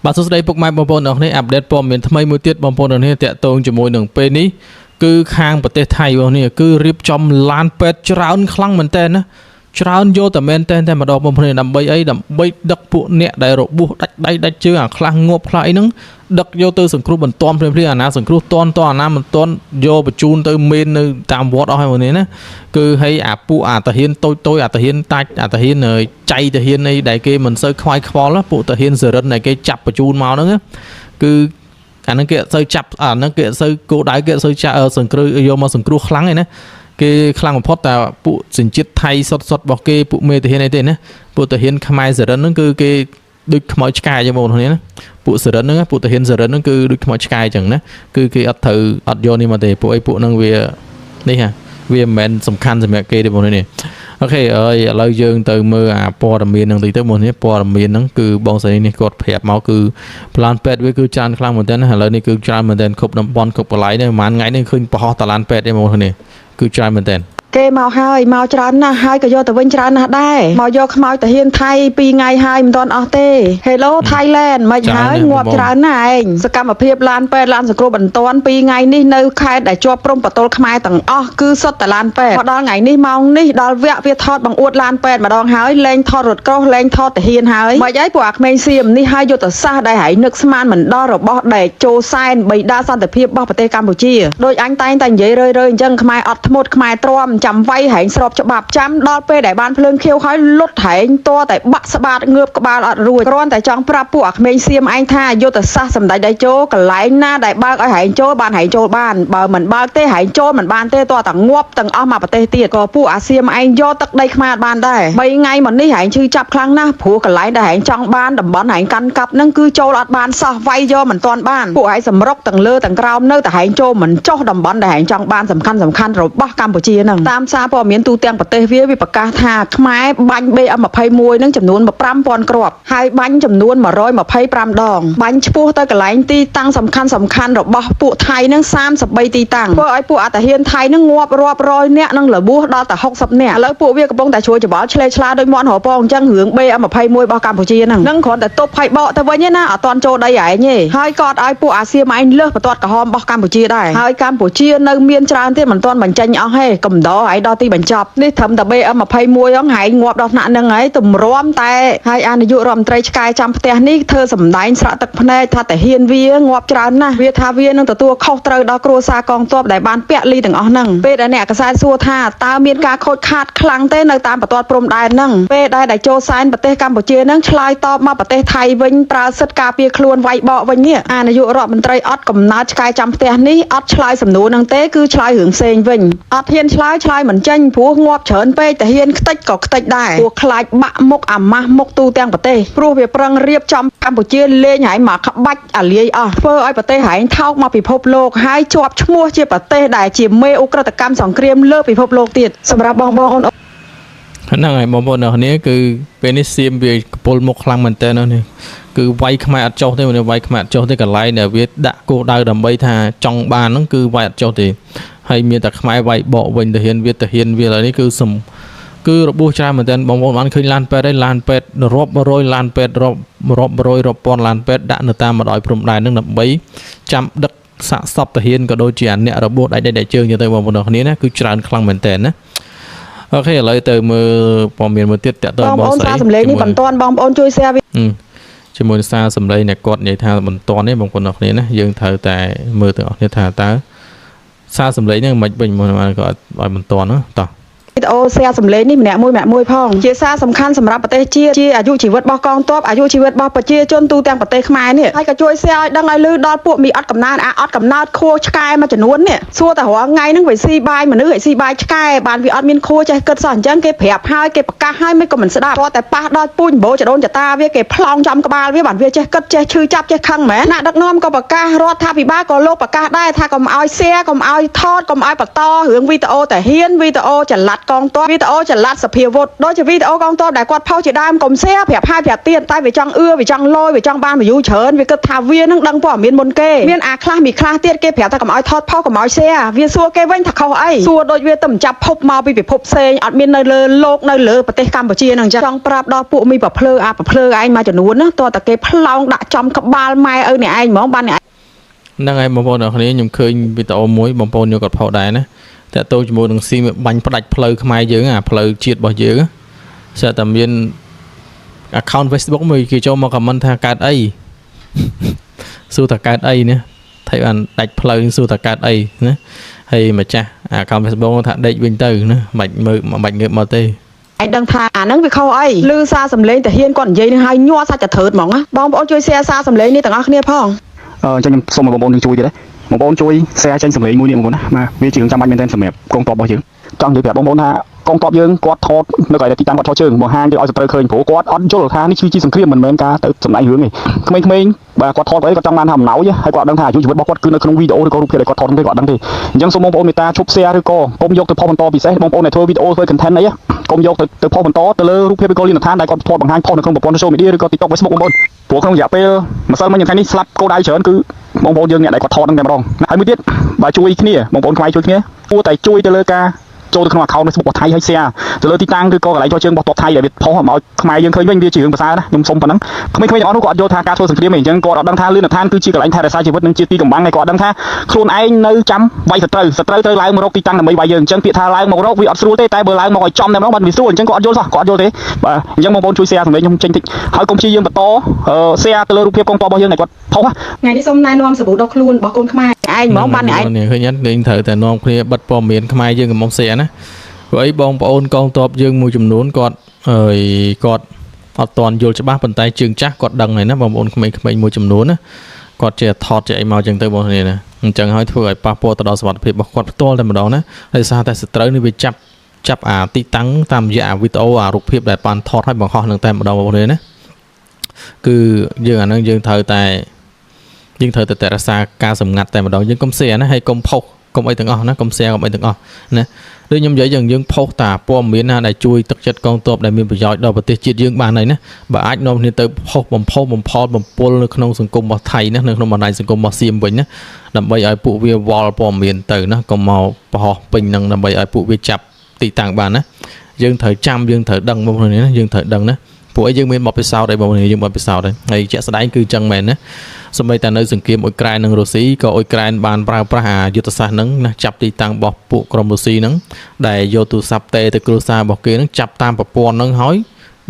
បាទសួស្តីពុកម៉ែបងប្អូនទាំងអស់គ្នាអាប់ដេតព័ត៌មានថ្មីមួយទៀតបងប្អូនទាំងអស់គ្នាតាក់ទងជាមួយនឹងពេលនេះគឺខាងប្រទេសថៃបងប្អូនគឺរៀបចំឡានពេទ្យច្រើនខ្លាំងមែនតើណាច្រើនយកតែមែនតើតែម្ដងបងប្អូនដើម្បីអីដើម្បីដឹកពួកអ្នកដែលរបួសដាច់ដៃដាច់ជើងអាខ្លះងាប់ខ្លះអីហ្នឹងដឹកយកទៅសង្គ្រោះបន្ទាន់ព្រមៗអាណាសង្គ្រោះតន់អាណាមិនតន់យកបញ្ជូនទៅមេននៅតាមវត្តអស់ហើយបងប្អូនណាគឺឲ្យអាពួកអាតាហ៊ានតូចអាតាហ៊ានតាច់អាតាហ៊ានចៃតាហ៊ានអីដែលគេមិនសូវខ្វាយខ្វល់ពួកតាហ៊ានសរិនដែលគេចាប់បញ្ជូនមកហ្នឹងគឺអាហ្នឹងគេអត់សូវចាប់អាហ្នឹងគេអត់សូវគោដៅគេអត់សូវចាក់សង្គ្រោះយកមកសង្គ្រោះខ្លាំងឯណាគេខ្លាំងបំផុតតែពួកសញ្ជាតិថៃសុតរបស់គេពួកមេតាហ៊ានអីទេណាពួកតាហ៊ានខ្មែរសរិនហ្នឹងគឺគេដូចខ្មោចឆ្កែចឹងបងប្អូនណាពួកសរិនហ្នឹងពួកតាហ៊ានសរិនហ្នឹងគឺដូចខ្មោចឆ្កែចឹងណាគឺគេអត់ត្រូវអត់យកនេះមកទេពួកអីពួកហ្នឹងវានេះហ่ะវាមិនមែនសំខាន់សម្រាប់គេទេបងប្អូននេះអូខេឥឡូវយើងទៅមើលអាព័ត៌មានហ្នឹងតិចទៅបងប្អូននេះព័ត៌មានហ្នឹងគឺបងស្រីនេះគាត់ប្រាប់មកគឺប្លានពេទ្យវាគឺច្រើនខ្លាំងមែនតើណាឥឡូវនេះគឺច្រើនមែនតើគ្រប់តំបន់គ្រប់កន្លែងនេះប្រហែលថ្ងៃនេះឃើញបោះតឡានពេទ្យទេបងប្អូននេះគឺច្រើនមែនតើគេមកហើយមកច្រើនណាស់ហើយក៏យកទៅវិញច្រើនណាស់ដែរមកយកខ្មោចតាហ៊ានថៃ2ថ្ងៃហើយមិនទាន់អស់ទេ Hello Thailand មិនហើយងាប់ច្រើនណាស់ឯងសកម្មភាពឡានពេទ្យឡានសង្គ្រោះបន្ទាន់2ថ្ងៃនេះនៅខេត្តដែលជាប់ព្រំប្រទល់ខ្មែរទាំងអស់គឺសុទ្ធតែឡានពេទ្យមកដល់ថ្ងៃនេះម៉ោងនេះដល់វគ្គវាថតបង្អួតឡានពេទ្យម្ដងហើយលែងថតរថក្រោះលែងថតតាហ៊ានហើយមិនអីពួកអាក្មេងសៀមនេះហើយយុទ្ធសាស្ត្រដែលហៃនឹកស្មានមិនដល់របស់ដេកចូលសែនបិតាសន្តិភាពរបស់ប្រទេសកម្ពុជាដោយអញតែងតែនិយាយរឿយៗអញ្ចឹងខ្មែរអត់ធ្មត់ខ្មែរទ្រាំចាំវាយហែងស្របច្បាប់ចាំដល់ពេលដែលបានភ្លើងខៀវហើយលុតហែងតតែបាក់ស្បាតងើបក្បាលអត់រួចគ្រាន់តែចង់ប្រាប់ពួកអាក្មេងសៀមឯងថាយុទ្ធសាស្ត្រសម្ដេចតេជោកន្លែងណាដែលបើកឲ្យហែងចូលបានហែងចូលបានបើមិនបើកទេហែងចូលមិនបានទេតតែងាប់ទាំងអស់មកប្រទេសទៀតក៏ពួកអាសៀមឯងយកទឹកដីខ្មែរបានដែរ3ថ្ងៃមកនេះហែងឈឺចាប់ខ្លាំងណាស់ព្រោះកន្លែងដែលហែងចង់បានតំបន់ហែងកាន់កាប់ហ្នឹងគឺចូលអត់បានសោះវាយយកមិនទាន់បានពួកហែងសម្រុកទាំងលើទាំងក្រោមនៅតែហែងចូលមិនចុះតំបន់ដែលហែងចង់បានសំខាន់របស់កម្ពុជាហ្នឹងតាមសារព័ត៌មានទូទាំងប្រទេសវាប្រកាសថាខ្មែរបាញ់ BM21 នឹងចំនួន 5000 គ្រាប់ហើយបាញ់ចំនួន125ដងបាញ់ឆ្ពោះទៅកន្លែងទីតាំងសំខាន់របស់ពួកថៃនឹង33ទីតាំងធ្វើឲ្យពួកអតាហ៊ានថៃនឹងងាប់រាប់រយនាក់នឹងលបួសដល់តែ60នាក់ឥឡូវពួកវាកំពុងតែជួយច្បល់ឆ្លេឆ្លាដោយមាត់រពងអញ្ចឹងរឿង BM21 របស់កម្ពុជានឹងគ្រាន់តែទប់ហើយបកទៅវិញណាអត់ទាន់ចូលដីឯងទេហើយក៏អត់ឲ្យពួកអាសៀមឯងលើសបន្ទាត់ក្រហមរបស់កម្ពុជាដែរហើយកម្ពុជានៅមានច្រើនទៀតមិនទាន់បញ្ចេញអស់ទេកំដរឲ្យដល់ទីបញ្ចប់នេះត្រឹមតែ BM21 ហ្នឹងហែងងាប់ដល់ថ្នាក់ហ្នឹងហើយទម្រាំតែហើយអនុយុរដ្ឋមន្ត្រីឆ្កែចាំផ្ទះនេះធ្វើសម្ដែងស្រក់ទឹកភ្នែកថាតាហ៊ានវាងាប់ច្រើនណាស់វាថាវានឹងទទួលខុសត្រូវដល់គ្រួសារកងទ័ពដែលបានពាក់លីទាំងអស់ហ្នឹងពេលដែលអ្នកកសែតសួរថាតើមានការខូចខាតខ្លាំងទេនៅតាមបន្ទាត់ព្រំដែនហ្នឹងពេលដែលចូលសែនប្រទេសកម្ពុជាហ្នឹងឆ្លើយតបមកប្រទេសថៃវិញប្រើសិទ្ធិការពារខ្លួនវាយបកវិញនេះអនុយុរដ្ឋមន្ត្រីអត់កំណត់ឆ្កែចាំផ្ទះនេះអត់ឆ្លើយសំណួរហ្នឹងទេគឺឆ្លើយរឿងផ្សេងវិញអត់ហ៊ានឆ្លើយមិនចេញព្រោះងាប់ច្រើនពេកតាហ៊ានខ្ទេចក៏ខ្ទេចដែរព្រោះខ្លាចបាក់មុខអាម៉ាស់មុខទូទាំងប្រទេសព្រោះវាប្រឹងរៀបចំកម្ពុជាលេងហែងមកក្បាច់អាលាយអស់ធ្វើឲ្យប្រទេសហែងថោកមកពិភពលោកហើយជាប់ឈ្មោះជាប្រទេសដែលជាមេឧក្រិដ្ឋកម្មសង្គ្រាមលើពិភពលោកទៀតសម្រាប់បងប្អូនហ្នឹងហើយបងប្អូនអ្នកនេះគឺពេលនេះសៀមវាកពុលមុខខ្លាំងមែនតើនេះគឺវាយខ្មែរអត់ចុះទេវាយខ្មែរអត់ចុះទេកន្លែងដែលវាដាក់គោលដៅដើម្បីថាចង់បានហ្នឹងគឺវាយអត់ចុះទេហើយមានតែខ្មែរវាយបកវិញតាហ៊ានវាឥឡូវនេះគឺរបួសច្រើនមែនតើបងប្អូនបានឃើញឡានពេទ្យឯឡានពេទ្យរាប់រយឡានពេទ្យរាប់រយរាប់ពាន់ឡានពេទ្យដាក់នៅតាមបណ្ដោយព្រំដែនហ្នឹងដើម្បីចាំដឹកសាកសពតាហ៊ានក៏ដូចជាអ្នករបួសដៃជើងទៅបងប្អូនគ្នាណាគឺច្រើនខ្លាំងមែនតើណាអូខេឥឡូវទៅមើលព័ត៌មានមួយទៀតតើតើបងស្រីសារសម្លេងនេះបន្តបងប្អូនជួយ share ជាមួយសារសម្លេងអ្នកគាត់និយាយថាបន្តនេះបងប្អូនគ្នាណាយើងត្រូវតែមើលទាំងអស់គ្នាថាតើសារសម្លេងហ្នឹងមិនវិញមកក៏ឲ្យបន្តណាតោះវីដេអូ share សម្លេងនេះម្នាក់មួយផងជាសារសំខាន់សម្រាប់ប្រទេសជាអាយុជីវិតរបស់កងទ័ពអាយុជីវិតរបស់ប្រជាជនទូទាំងប្រទេសខ្មែរនេះហើយក៏ជួយ share ឲ្យដឹងឲ្យឮដល់ពួកមីអត់កំណើតអត់កំណើតខួរឆ្កែមួយចំនួននេះសួរតែរាល់ថ្ងៃហ្នឹងវាស៊ីបាយមនុស្សឲ្យស៊ីបាយឆ្កែបានវាអត់មានខួរចេះគិតសោះអញ្ចឹងគេប្រាប់ហើយគេប្រកាសហើយមិនក៏មិនស្ដាប់គាត់តែប៉ះដល់ពូជបោចដូនចតាវាគេប្លង់ចំក្បាលវាបានវាចេះគិតចេះឈឺចាប់ចេះខឹងមែនណាដឹកនាំក៏ប្រកាសរដ្ឋាភិបាលក៏លោកប្រកាសដែរថាកុំឲ្យ share កុំឲ្យថតកុំឲ្យបន្តរឿងវីដេអូតាហ៊ានវីដេអូចល័ត កងទ័ពវីដេអូចល័តសភាវុធដូចជាវីដេអូកងទ័ពដែលគាត់ផុសជាដើមកុំแชร์ប្រាប់ហើយប្រាប់ទៀតតែវាចង់វាចង់លយវាចង់បាន view ច្រើនវាគិតថាវានឹងដឹងព័ត៌មានមុនគេមានអាខ្លះមីខ្លះទៀតគេប្រាប់ថាកុំឲ្យថតផុសកុំឲ្យ share វាសួរគេវិញថាខុសអីសួរដូចវាទៅចាប់ភពមកពីពិភពផ្សេងអត់មាននៅលើលោកនៅលើប្រទេសកម្ពុជាហ្នឹងអញ្ចឹងចង់ប្រាប់ដល់ពួកមីប្រភ្លើប្រភ្លើឯងមួយចំនួនណាតើតាគេផ្លោងដាក់ចំក្បាលម៉ែឪនេះឯងហ្មងបានហ្នឹងហើយបងប្អូនអ្នកគ្នាខ្ញុំឃើញវីដេអូមួយបងប្អូនយកគាត់ផុសដែរណាតែតើជាមួយនឹងស៊ីបាញ់ផ្ដាច់ផ្លូវខ្មែរយើងអាផ្លូវជាតិរបស់យើងស្រាប់តែមាន account Facebook មួយគេចូលមក comment ថាកើតអីសួរថាកើតអីណាថៃបានដាច់ផ្លូវសួរថាកើតអីណាហើយម្ចាស់ account Facebook ថាដេកវិញទៅណាមិនមើលមិនងើបមកទេឯងដឹងថាអាហ្នឹងវាខុសអីឮសារសំឡេងតាហ៊ានគាត់និយាយនឹងហើយញ័រសាច់តែត្រើតហ្មងណាបងប្អូនជួយ share សារសំឡេងនេះទាំងអស់គ្នាផងអញ្ចឹងខ្ញុំសូមបងប្អូនជួយទៀតបងប្អូនជួយ share ចេញសំឡេងមួយនេះបងប្អូនណាបាទវាជារឿងចាំបាច់មែនទែនសម្រាប់កងទ័ពរបស់យើងចង់និយាយប្រាប់បងប្អូនថាកងទ័ពយើងគាត់ថតនៅកន្លែងទីតាំងគាត់ថតជើងមកហាងយើងឲ្យសត្រូវឃើញព្រោះគាត់អត់យល់ថានេះគឺជាសង្គ្រាមមិនមែនការទៅសម្ដែងរឿងទេក្មេងៗបាទគាត់ថតអីគាត់ចង់បានថាអំណោយហើយគាត់ដឹងថាអាយុជីវិតរបស់គាត់គឺនៅក្នុងវីដេអូឬក៏រូបភាពដែលគាត់ថតទេគាត់ដឹងទេអញ្ចឹងសូមបងប្អូនមេត្តាឈប់ share ឬក៏កុំយកទៅផុសបន្តពិសេសបងប្អូនដែលធ្វើវីដេអូធ្វើ content អីកុំយកទៅផុសបន្តទៅលើរូបភាពឬក៏លីនដ្ឋានដែលគាត់ថតបង្ហាញផុសនៅក្នុងប្រព័ន្ធ social media ឬក៏ TikTok Facebook បងប្អូនព្រោះក្នុងរយៈពេលម្សិលមិញថ្ងៃនេះស្លាប់គោលដៅច្រើនគឺបងប្អូនយើងអ្នកដែលគាត់ថតហ្នឹងតែម្ដងហើយមួយទៀតបើជួយគ្នាបងប្អូនខ្វាយជួយគ្នាគួរតែជួយទៅលើការចូលទៅក្នុង account Facebook របស់ថៃហើយ share ទៅលើទីតាំងឬក៏កន្លែងចោះជើងរបស់ទ័ពថៃដែលវាផុសមកខ្មែរយើងឃើញវិញវាជារឿងភាសាណាខ្ញុំសុំប៉ុណ្ណឹងក្មេងៗទាំងអស់នោះគាត់យល់ថាការធ្វើសង្គ្រាមអីអញ្ចឹងគាត់អត់ដឹងថាលឿនឋានគឺជាកន្លែងថែរក្សាជីវិតនិងជាទីកំបាំងហើយគាត់ដឹងថាខ្លួនឯងនៅចាំវាយសត្រូវត្រូវឡើងមករកទីតាំងដើម្បីវាយយើងអញ្ចឹងពាក្យថាឡើងមករកវាអត់ស្រួលទេតែបើឡើងមកឲ្យចំតែម្ដងបានវាស្រួលអញ្ចឹងគាត់អត់យល់សោះគាត់យល់ទេបាទអញ្ចឹងបងប្អូនជួយ share សម្លេងខ្ញុំចេញតិចហើយកុំព្យាយាមបន្ត share ទៅលើរូបភាពកងទ័ពរបស់យើងដែលគាត់ផុសថ្ងៃនេះសូមណែនាំសាប៊ូដុសខ្លួនរបស់កូនខ្មែរឯងហ្មងបានឯងឃើញលេងត្រូវតែនាំគ្នាបិទព័ត៌មានខ្មែរយើងកុំមក share ណាព្រោះអីបងប្អូនកងទ័ពយើងមួយចំនួនគាត់គាត់អត់ទាន់យល់ច្បាស់ប៉ុន្តែជើងចាស់គាត់ដឹងហើយណាបងប្អូនក្មេងៗមួយចំនួនណាគាត់ជាថតជាអីមកអញ្ចឹងទៅបងប្អូនណាអញ្ចឹងហើយធ្វើឲ្យប៉ះពាល់ទៅដល់សុវត្ថិភាពរបស់គាត់ផ្ទាល់តែម្ដងណាហើយសារតែសត្រូវនេះវាចាប់អាទីតាំងតាមរយៈវីដេអូអារូបភាពដែលបានថតឲ្យបង្ហោះនឹងតែម្ដងបងប្អូនណាគឺយើងអានឹងយើងត្រូវតែរក្សាការសម្ងាត់តែម្ដងយើងកុំ share ណាហើយកុំផុសកុំអីទាំងអស់ណាកុំ share កុំអីទាំងអស់ណាដូចខ្ញុំនិយាយយើងផុសតាព័ត៌មានណាដែលជួយទឹកចិត្តកងទ័ពដែលមានប្រយោជន៍ដល់ប្រទេសជាតិយើងបានហើយណាបើអាចនាំគ្នាទៅផុសបំពុលនៅក្នុងសង្គមរបស់ថៃណានៅក្នុងបណ្ដាញសង្គមរបស់សៀមវិញណាដើម្បីឲ្យពួកវាវល់ព័ត៌មានទៅណាកុំមកបោះពេញនឹងដើម្បីឲ្យពួកវាចាប់ទីតាំងបានណាយើងត្រូវចាំយើងត្រូវដឹងបងប្អូនណាយើងត្រូវដឹងណាពួកឯងយើងមានបទពិសោធន៍ឯងបងប្អូនយើងបទពិសោធន៍ហើយជាក់ស្ដែងគឺចឹងមែនណាសម្បីតែនៅសង្គ្រាមអ៊ុយក្រែននិងរុស្ស៊ីក៏អ៊ុយក្រែនបានប្រើប្រាស់អាយុទ្ធសាស្ត្រហ្នឹងណាចាប់ទីតាំងរបស់ពួកក្រុមរុស្ស៊ីហ្នឹងដែលយកទូរស័ព្ទទេទៅគ្រួសាររបស់គេហ្នឹងចាប់តាមប្រព័ន្ធហ្នឹងហើយ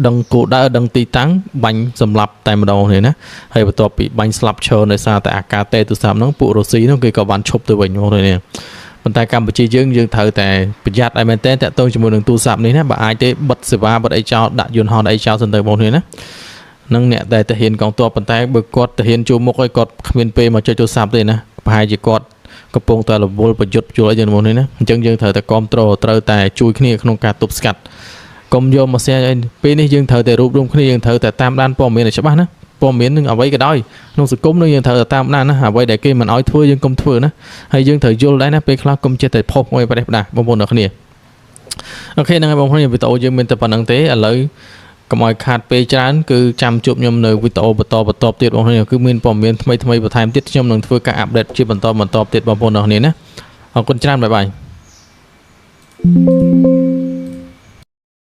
ដឹងគោលដៅដឹងទីតាំងបាញ់សម្លាប់តែម្ដងនេះណាហើយបន្ទាប់ពីបាញ់ស្លាប់ឈរដោយសារតែអាការទេទូរស័ព្ទហ្នឹងពួករុស្ស៊ីហ្នឹងគេក៏បានឈប់ទៅវិញមកនេះប៉ុន្តែកម្ពុជាយើងត្រូវតែប្រយ័ត្នឲ្យមែនតើតកតងជាមួយនឹងទូរស័ព្ទនេះណាបើអាចទេបិទសេវាបិទអីចោលដាក់យន្តហោះអីចោលសិនទៅបងនេះណានឹងអ្នកដែលទាហានកងទ័ពប៉ុន្តែបើគាត់ទាហានជួមុខឲ្យគាត់គ្មានពេលមកចុចទូរស័ព្ទទេណាប្រហែលជាគាត់កំពុងតែរវល់ប្រយុទ្ធជួលអីយ៉ាងនេះណាអញ្ចឹងយើងត្រូវតែគ្រប់គ្រងត្រូវតែជួយគ្នាក្នុងការទប់ស្កាត់កុំយកមក share ឲ្យពេលនេះយើងត្រូវតែរួបរวมគ្នាយើងត្រូវតែតាមដានព័ត៌មានឲ្យច្បាស់ណាព័ត៌មាននឹងអ្វីក៏ដោយក្នុងសង្គមនឹងយើងត្រូវតែតាមដានណាអ្វីដែលគេមិនឲ្យធ្វើយើងកុំធ្វើណាហើយយើងត្រូវយល់ដែរណាពេលខ្លះកុំចេះតែផុសមួយប្រទេសផ្ដាស់បងប្អូនអ្នកគ្នាអូខេហ្នឹងហើយបងប្អូនវីដេអូយើងមានតែប៉ុណ្្នឹងទេឥឡូវកុំឲ្យខាតពេលច្រើនគឺចាំជួបខ្ញុំនៅវីដេអូបន្តទៀតបងប្អូនគឺមានព័ត៌មានថ្មីបន្ថែមទៀតខ្ញុំនឹងធ្វើការអាប់ដេតជាបន្តទៀតបងប្អូនអ្នកគ្នាណាអរគុណច្រើនបាយបាយ